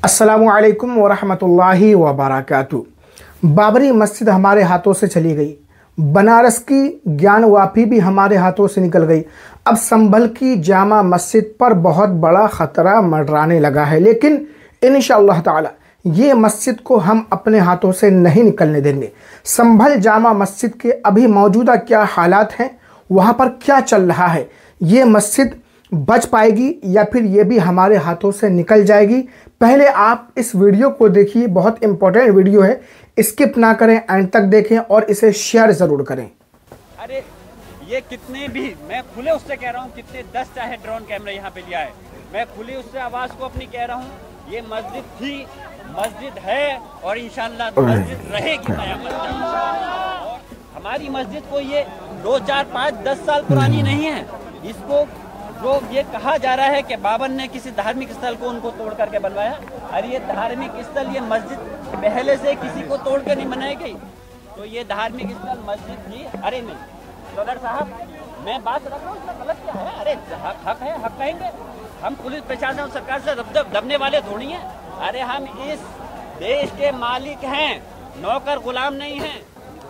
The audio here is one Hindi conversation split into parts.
अस्सलामुअलैकुम वरहमतुल्लाहि वबरकातुहू। बाबरी मस्जिद हमारे हाथों से चली गई, बनारस की ज्ञानवापी भी हमारे हाथों से निकल गई। अब संभल की जामा मस्जिद पर बहुत बड़ा ख़तरा मंडराने लगा है, लेकिन इंशाअल्लाह ताला ये मस्जिद को हम अपने हाथों से नहीं निकलने देंगे। संभल जामा मस्जिद के अभी मौजूदा क्या हालात हैं, वहाँ पर क्या चल रहा है, ये मस्जिद बच पाएगी या फिर ये भी हमारे हाथों से निकल जाएगी। पहले आप इस वीडियो को देखिए, बहुत इंपॉर्टेंट वीडियो है, स्किप ना करें, एंड तक देखें और इसे शेयर ज़रूर करें। अरे ये कितने भी, मैं खुले उससे कह रहा हूँ, कितने 10 चाहे ड्रोन कैमरे यहाँ पे लिया है, मैं खुली उससे आवाज़ को अपनी कह रहा हूँ, ये मस्जिद थी, मस्जिद है और इंशाअल्लाह मस्जिद रहेगी क़यामत तक। और हमारी मस्जिद को ये 2, 4, 5, 10 साल पुरानी नहीं है। इसको जो ये कहा जा रहा है कि बाबर ने किसी धार्मिक स्थल को उनको तोड़ करके बनवाया, अरे ये धार्मिक स्थल, ये मस्जिद पहले से किसी को तोड़ कर नहीं बनाई गई, तो ये धार्मिक स्थल मस्जिद थी। अरे नहीं सदर साहब, मैं बात रख रहा हूँ, इसमें गलत क्या है? अरे हक है, हक कहेंगे हम। पुलिस प्रशासन और सरकार से दबने वाले थोड़ी हैं। अरे हम इस देश के मालिक हैं, नौकर गुलाम नहीं हैं।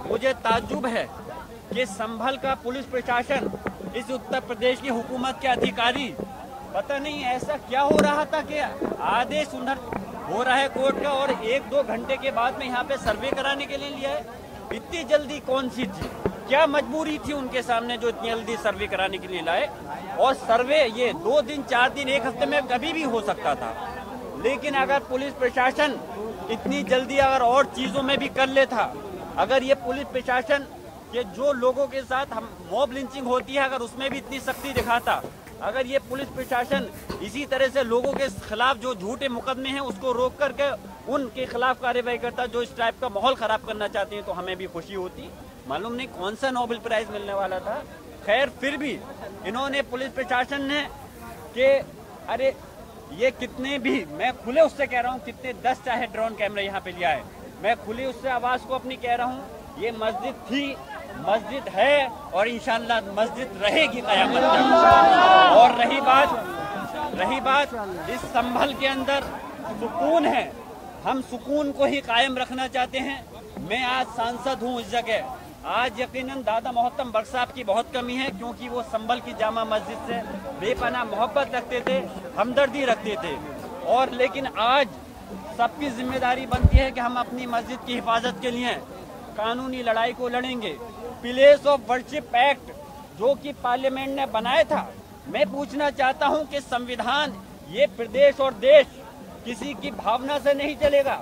मुझे ताज्जुब है कि संभल का पुलिस प्रशासन, इस उत्तर प्रदेश की हुकूमत के अधिकारी, पता नहीं ऐसा क्या हो रहा था कि आदेश हो रहा है कोर्ट का और 1-2 घंटे के बाद में यहाँ पे सर्वे कराने के लिए लिया है। इतनी जल्दी कौन सी थी, क्या मजबूरी थी उनके सामने जो इतनी जल्दी सर्वे कराने के लिए लाए? और सर्वे ये 2 दिन, 4 दिन, 1 हफ्ते में कभी भी हो सकता था। लेकिन अगर पुलिस प्रशासन इतनी जल्दी अगर और चीज़ों में भी कर लेता, अगर ये पुलिस प्रशासन कि जो लोगों के साथ हम मॉब लिंचिंग होती है, अगर उसमें भी इतनी सख्ती दिखाता, अगर ये पुलिस प्रशासन इसी तरह से लोगों के खिलाफ जो झूठे मुकदमे हैं उसको रोक करके उनके खिलाफ कार्रवाई करता जो इस टाइप का माहौल ख़राब करना चाहते हैं, तो हमें भी खुशी होती। मालूम नहीं कौन सा नोबेल प्राइज़ मिलने वाला था। खैर, फिर भी इन्होंने, पुलिस प्रशासन ने, कि अरे ये कितने भी, मैं खुले उससे कह रहा हूँ, कितने 10 चाहे ड्रोन कैमरे यहाँ पे लिया है, मैं खुली उससे आवाज़ को अपनी कह रहा हूँ, ये मस्जिद थी, मस्जिद है और इंशाअल्लाह मस्जिद रहेगी क़यामत तक। और रही बात इस संभल के अंदर सुकून है, हम सुकून को ही कायम रखना चाहते हैं। मैं आज सांसद हूँ इस जगह, आज यकीनन दादा मोहतरम बख्श साहब की बहुत कमी है, क्योंकि वो संभल की जामा मस्जिद से बेपनाह मोहब्बत रखते थे, हमदर्दी रखते थे। और लेकिन आज सबकी जिम्मेदारी बनती है कि हम अपनी मस्जिद की हिफाजत के लिए कानूनी लड़ाई को लड़ेंगे। प्लेस ऑफ वर्शिप एक्ट जो कि पार्लियामेंट ने बनाया था, मैं पूछना चाहता हूं कि संविधान, ये प्रदेश और देश किसी की भावना से नहीं चलेगा,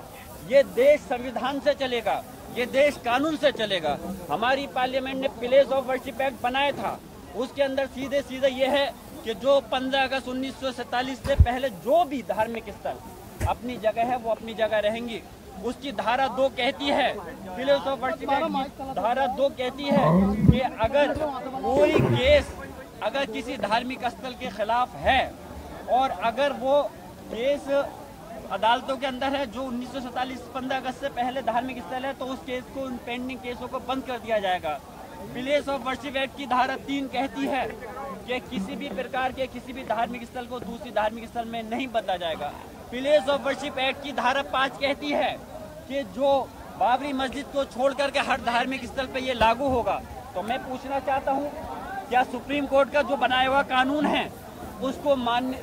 ये देश संविधान से चलेगा, ये देश कानून से चलेगा। हमारी पार्लियामेंट ने प्लेस ऑफ वर्शिप एक्ट बनाया था, उसके अंदर सीधे सीधे ये है कि जो 15 अगस्त 1947 से पहले जो भी धार्मिक स्थल अपनी जगह है वो अपनी जगह रहेंगी। उसकी धारा 2 कहती है, प्लेस ऑफ वर्शिप एक्ट धारा 2 कहती है कि अगर कोई केस अगर किसी धार्मिक स्थल के खिलाफ है और अगर वो केस अदालतों के अंदर है जो 1947 15 अगस्त से पहले धार्मिक स्थल है, तो उस केस को, उन पेंडिंग केसों को बंद कर दिया जाएगा। प्लेस ऑफ वर्शिप एक्ट की धारा 3 कहती है कि किसी भी प्रकार के किसी भी धार्मिक स्थल को दूसरी धार्मिक स्थल में नहीं बदला जाएगा। प्लेस ऑफ वर्शिप एक्ट की धारा 5 कहती है कि जो बाबरी मस्जिद को छोड़ करके हर धार्मिक स्थल पे ये लागू होगा। तो मैं पूछना चाहता हूँ, क्या सुप्रीम कोर्ट का जो बनाया हुआ कानून है उसको मान्य,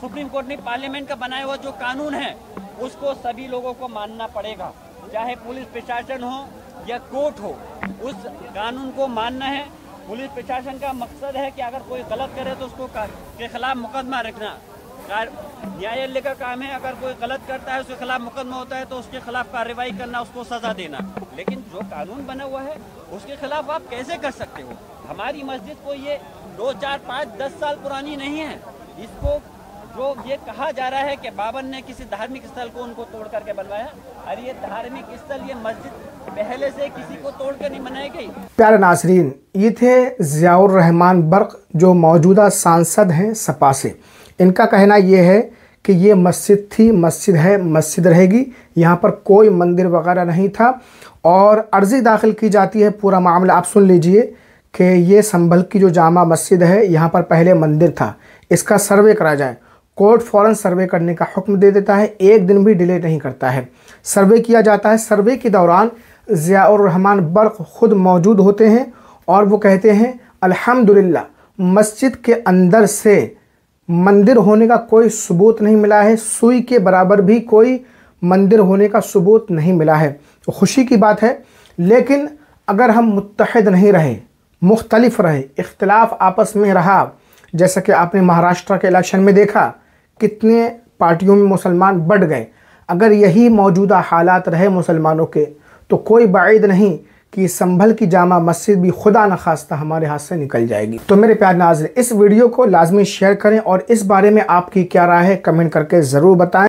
सुप्रीम कोर्ट ने पार्लियामेंट का बनाया हुआ जो कानून है उसको सभी लोगों को मानना पड़ेगा, चाहे पुलिस प्रशासन हो या कोर्ट हो, उस कानून को मानना है। पुलिस प्रशासन का मकसद है कि अगर कोई गलत करे तो उसको के खिलाफ मुकदमा रखना, न्यायालय का काम है, अगर कोई गलत करता है उसके खिलाफ मुकदमा होता है तो उसके खिलाफ कार्रवाई करना, उसको सजा देना। लेकिन जो कानून बना हुआ है उसके खिलाफ आप कैसे कर सकते हो? हमारी मस्जिद को ये 2, 4, 5, 10 साल पुरानी नहीं है। इसको जो ये कहा जा रहा है कि बाबर ने किसी धार्मिक स्थल को उनको तोड़ करके बनवाया, अरे ये धार्मिक स्थल, ये मस्जिद पहले से किसी को तोड़ कर नहीं बनाई गई। प्यारे नाज़रीन, ये थे ज़ियाउर रहमान बर्क जो मौजूदा सांसद हैं सपा से। इनका कहना ये है कि ये मस्जिद थी, मस्जिद है, मस्जिद रहेगी, यहाँ पर कोई मंदिर वगैरह नहीं था। और अर्ज़ी दाखिल की जाती है, पूरा मामला आप सुन लीजिए कि ये संभल की जो जामा मस्जिद है, यहाँ पर पहले मंदिर था, इसका सर्वे करा जाए। कोर्ट फ़ौरन सर्वे करने का हुक्म दे देता है, एक दिन भी डिले नहीं करता है। सर्वे किया जाता है। सर्वे के दौरान ज़ियाउर रहमान बर्क खुद मौजूद होते हैं और वो कहते हैं अल्हम्दुलिल्लाह, मस्जिद के अंदर से मंदिर होने का कोई सबूत नहीं मिला है, सुई के बराबर भी कोई मंदिर होने का सबूत नहीं मिला है। तो खुशी की बात है। लेकिन अगर हम मुत्तहिद नहीं रहे, मुख्तलिफ रहे, इख्तिलाफ आपस में रहा, जैसा कि आपने महाराष्ट्र के इलेक्शन में देखा कितने पार्टियों में मुसलमान बढ़ गए, अगर यही मौजूदा हालात रहे मुसलमानों के तो कोई बाइद नहीं कि संभल की जामा मस्जिद भी खुदा न खास्ता हमारे हाथ से निकल जाएगी। तो मेरे प्यारे नाज़रीन, इस वीडियो को लाजमी शेयर करें और इस बारे में आपकी क्या राय है कमेंट करके ज़रूर बताएं।